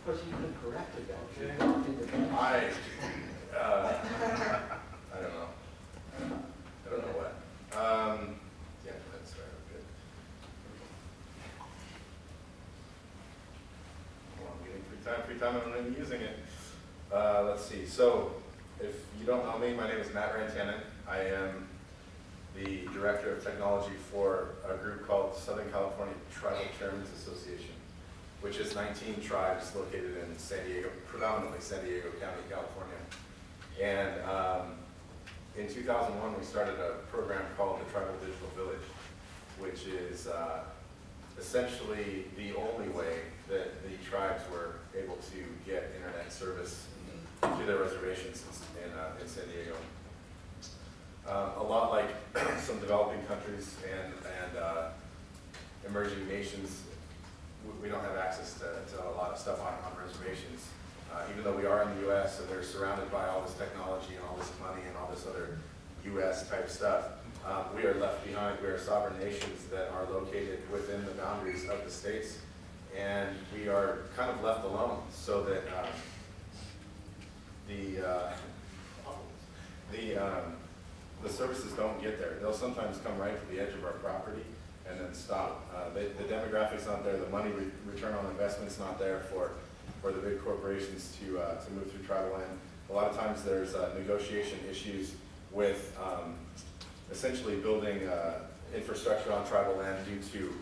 course, you could have corrected that. Okay. I don't know. I don't know what. Yeah, that's right. Good. Well, I'm getting free time, I'm going to be using it. Let's see. So, if you don't know me, my name is Matt Rantanen. I am the Director of Technology for a group called Southern California Tribal Chairmen's Association, which is 19 tribes located in San Diego, predominantly San Diego County, California. And in 2001, we started a program called the Tribal Digital Village, which is essentially the only way that the tribes were able to get internet service to their reservations in San Diego. A lot like some developing countries and emerging nations, we don't have access to a lot of stuff on reservations. Even though we are in the U.S. and we're surrounded by all this technology and all this money and all this other U.S. type stuff, we are left behind. We are sovereign nations that are located within the boundaries of the states, and we are kind of left alone so that the services don't get there. They'll sometimes come right to the edge of our property and then stop. The demographics not there, the money return on investment's not there for the big corporations to move through tribal land. A lot of times there's negotiation issues with essentially building infrastructure on tribal land due to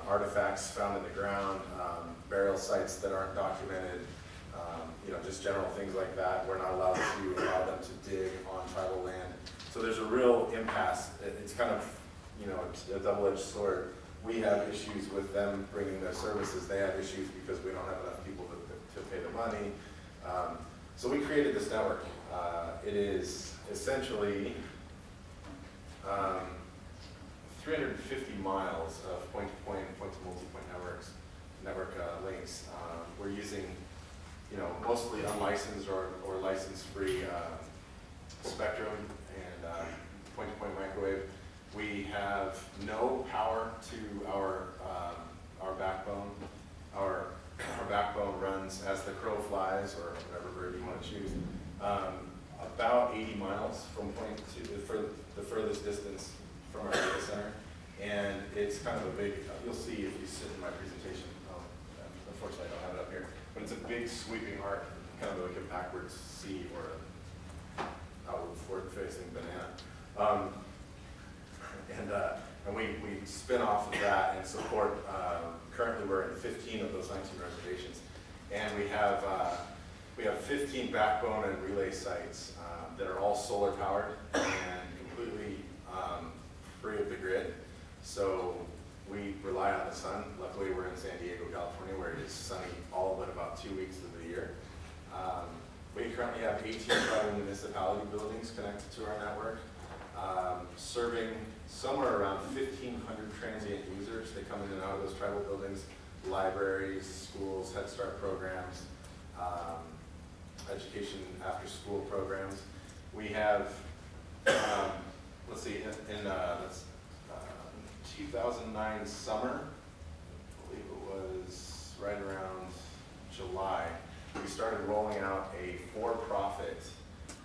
artifacts found in the ground, burial sites that aren't documented, just general things like that. We're not allowed to allow them to dig on tribal land. So there's a real impasse. It's kind of, a double-edged sword. We have issues with them bringing their services. They have issues because we don't have enough people to pay the money. So we created this network. It is essentially 350 miles of point-to-point and point-to-multipoint network links. We're using, mostly unlicensed or license-free spectrum and point-to-point microwave. We have no power to our backbone. Our backbone runs as the crow flies, or whatever bird you want to choose, about 80 miles from point to the furthest distance from our data center. And it's kind of a big, you'll see if you sit in my presentation, unfortunately I don't have it up here, but it's a big sweeping arc, kind of like a backwards C or a outward forward-facing banana. And we spin off of that and support, currently we're in 15 of those 19 reservations. And we have 15 backbone and relay sites that are all solar powered and completely free of the grid. So we rely on the sun. Luckily we're in San Diego, California, where it is sunny all but about 2 weeks of the year. We currently have 18 tribal municipality buildings connected to our network, serving somewhere around 1,500 transient users. They come in and out of those tribal buildings, libraries, schools, Head Start programs, education after school programs. We have, let's see, in 2009 summer, I believe it was right around July, we started rolling out a for-profit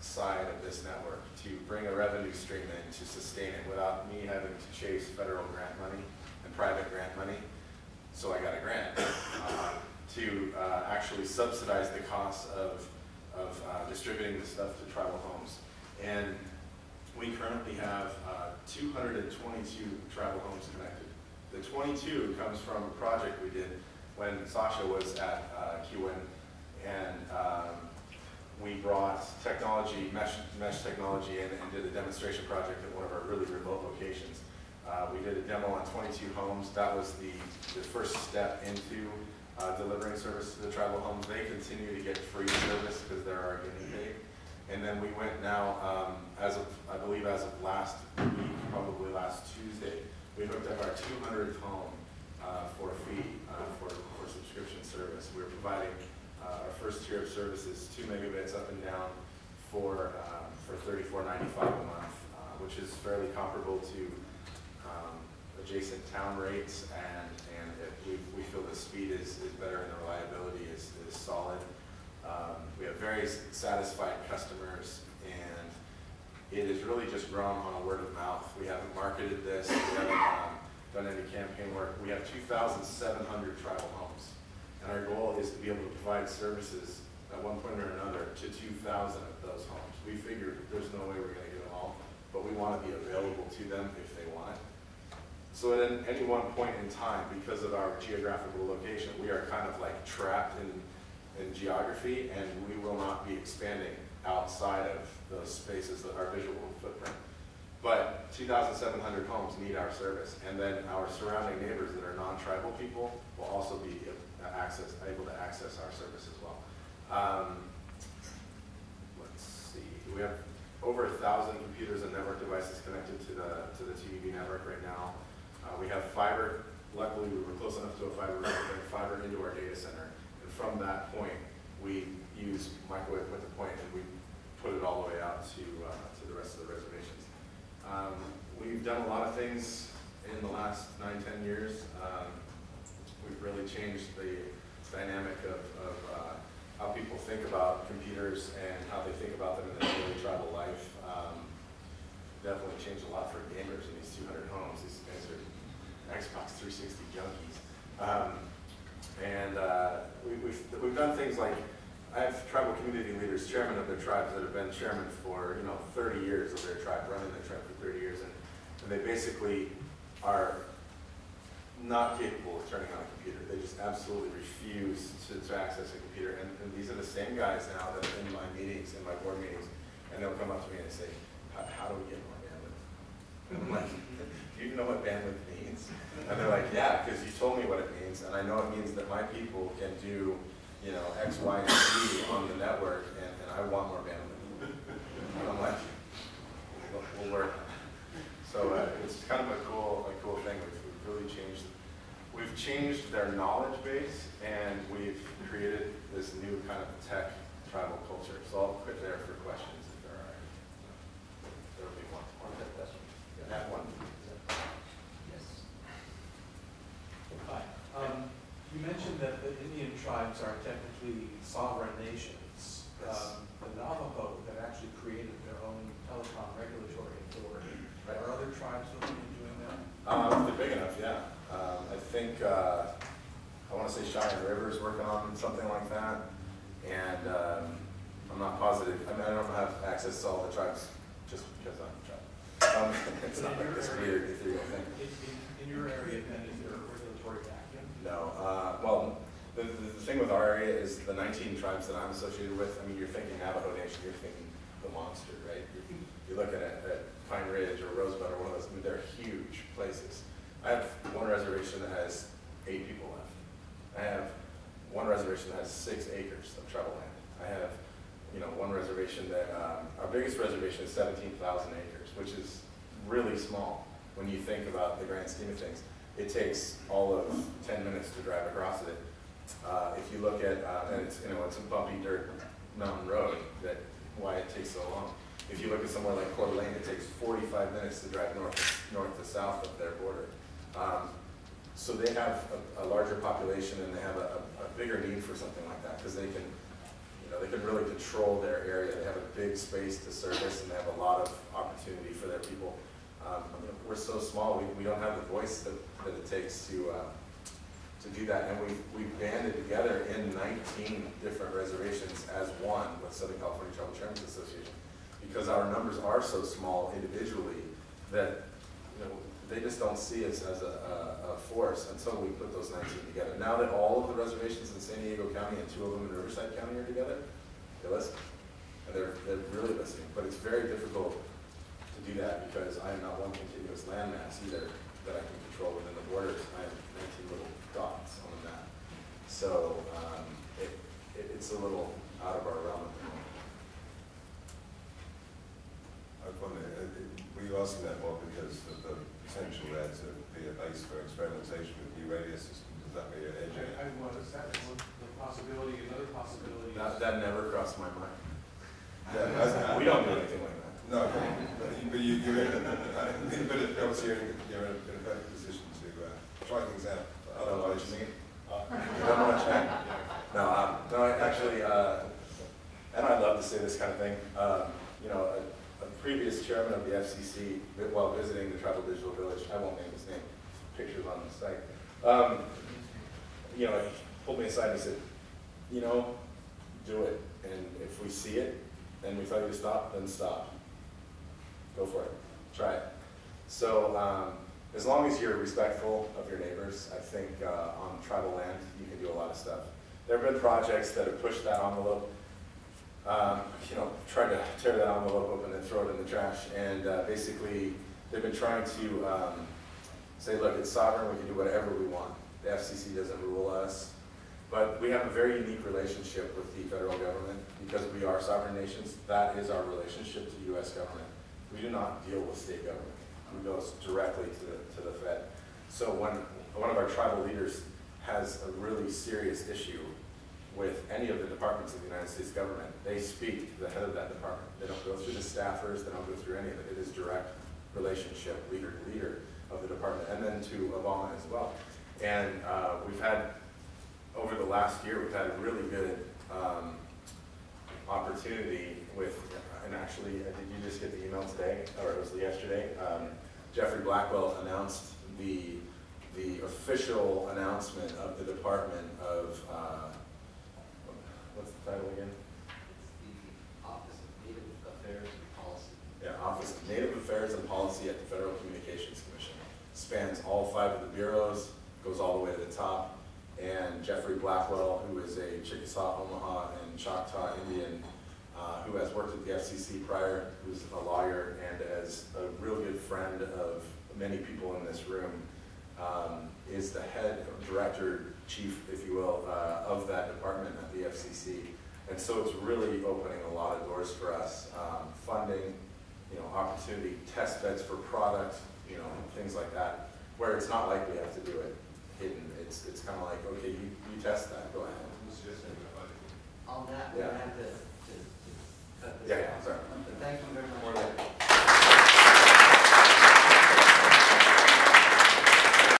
side of this network to bring a revenue stream in to sustain it without me having to chase federal grant money and private grant money. So I got a grant to actually subsidize the cost of distributing this stuff to tribal homes. And we currently have 222 tribal homes connected. The 22 comes from a project we did when Sasha was at QN, and we brought technology, mesh technology in and did a demonstration project at one of our really remote locations. We did a demo on 22 homes. That was the first step into delivering service to the tribal homes. They continue to get free service because they're our guinea pig. And then we went now, I believe as of last week, probably last Tuesday, we hooked up our 200th home for a fee for subscription service. We're providing our first tier of services, 2 megabits up and down for $34.95 a month, which is fairly comparable to adjacent town rates, and we feel the speed is better and the reliability is solid. very satisfied customers, and it has really just grown on a word of mouth. We haven't marketed this, we haven't done any campaign work. We have 2,700 tribal homes, and our goal is to be able to provide services at one point or another to 2,000 of those homes. We figured there's no way we're going to get them all, but we want to be available to them if they want it. So at any one point in time, because of our geographical location, we are kind of like trapped in geography, and we will not be expanding outside of those spaces that our visual footprint. But 2,700 homes need our service, and then our surrounding neighbors that are non-tribal people will also be able to access our service as well. Let's see, we have over 1,000 computers and network devices connected to the TVB network right now. We have fiber. Luckily, we were close enough to a fiber into our data center, and from that point, we use microwave point to point, and we put it all the way out to the rest of the reservations. We've done a lot of things in the last 9-10 years. We've really changed the dynamic of how people think about computers and how they think about them in their daily tribal life. Definitely changed a lot for gamers in these 200 homes. These guys are Xbox 360 junkies. We've done things like, I have tribal community leaders, chairmen of their tribes that have been chairmen for 30 years of their tribe, running their tribe for 30 years, and they basically are not capable of turning on a computer. They just absolutely refuse to access a computer, and these are the same guys now that are in my meetings, in my board meetings, and they'll come up to me and say, how do we get more bandwidth? And I'm like, do you know what bandwidth means? And they're like, yeah, because you told me what it means, and I know it means that my people can do X, Y, and Z on the network, and I want more bandwidth. And I'm like, we'll work. So it's kind of a cool thing. We've really changed their knowledge base, and we've created this new kind of tech tribal culture. So I'll quit there for questions if there are. There will be one. That one. Yes. Hi. You mentioned that the Indian tribes are technically sovereign nations. Yes. The Navajo have actually created their own telecom regulatory authority. Right. Are other tribes looking at doing that? They're big enough, yeah. I think, I want to say Cheyenne River is working on something like that. And I'm not positive. I mean, I don't have access to all the tribes just because I'm a tribe. It's not like this weird ethereal thing. In your area, then, is there a regulatory vacuum? No. Well, the thing with our area is the 19 tribes that I'm associated with. I mean, you're thinking Navajo Nation, you're thinking the monster, right? You're looking at Pine Ridge or Rosebud or one of those. I mean, they're huge places. I have one reservation that has 8 people left. I have one reservation that has 6 acres of tribal land. I have, one reservation that, our biggest reservation is 17,000 acres, which is really small when you think about the grand scheme of things. It takes all of 10 minutes to drive across it. If you look at, and it's, it's a bumpy dirt mountain road, that why it takes so long. If you look at somewhere like Coeur d'Alene, it takes 45 minutes to drive north to south of their border. So they have a larger population, and they have a bigger need for something like that, because they can, they can really control their area. They have a big space to service, and they have a lot of opportunity for their people. We're so small, we don't have the voice that it takes to do that, and we've banded together in 19 different reservations as one with Southern California Tribal Chairmen's Association, because our numbers are so small individually that they just don't see us as a force until we put those 19 together. Now that all of the reservations in San Diego County and 2 of them in Riverside County are together, they listen, and they're really listening. But it's very difficult to do that because I am not one continuous landmass either that I can control within the borders. I have 19 little dots on the map. So it's a little out of our realm at the moment. I was wondering, were you asking that more because of the potential there to be a base for experimentation with new radio systems? Does that be an edge? I was. That was the possibility. Another possibility. That never crossed my mind. Yeah, we don't do anything like that. No, but you're obviously you're in a better position to try things out. I don't know what you mean. You don't know what you mean? No, actually, and I'd to say this kind of thing. You know, a previous chairman of the FCC, while visiting the Tribal Digital Village, I won't name his name, pictures on the site, you know, he pulled me aside and he said, you know, do it. And if we see it and we tell you to stop, then stop. Go for it. Try it. So as long as you're respectful of your neighbors, I think on tribal land, you can do a lot of stuff. There have been projects that have pushed that envelope, you know, tried to tear that envelope open and throw it in the trash. And basically, they've been trying to say, look, it's sovereign, we can do whatever we want. The FCC doesn't rule us. But we have a very unique relationship with the federal government because we are sovereign nations. That is our relationship to the U.S. government. We do not deal with state government. We go directly to the Fed. So when one of our tribal leaders has a really serious issue with any of the departments of the United States government, they speak to the head of that department. They don't go through the staffers, they don't go through any of it. It is direct relationship, leader to leader of the department, and then to Obama as well. And we've had, over the last year, we've had a really good opportunity with, and actually, did you just get the email today, or it was yesterday? Jeffrey Blackwell announced the official announcement of the Department of, what's the title again? It's the Office of Native Affairs and Policy. Yeah, Office of Native Affairs and Policy at the Federal Communications Commission. Spans all 5 of the bureaus, goes all the way to the top. And Jeffrey Blackwell, who is a Chickasaw, Omaha, and Choctaw Indian, who has worked at the FCC prior, who's a lawyer, and as a real good friend of many people in this room, is the head director, chief, if you will, of that department at the FCC. And so it's really opening a lot of doors for us. Funding, you know, opportunity, test beds for products, you know, things like that, where it's not like we have to do it hidden. It's kind of like, okay, you test that, go ahead. On that, we're Yeah. going to have to cut this Yeah, off. sorry. But thank you very much.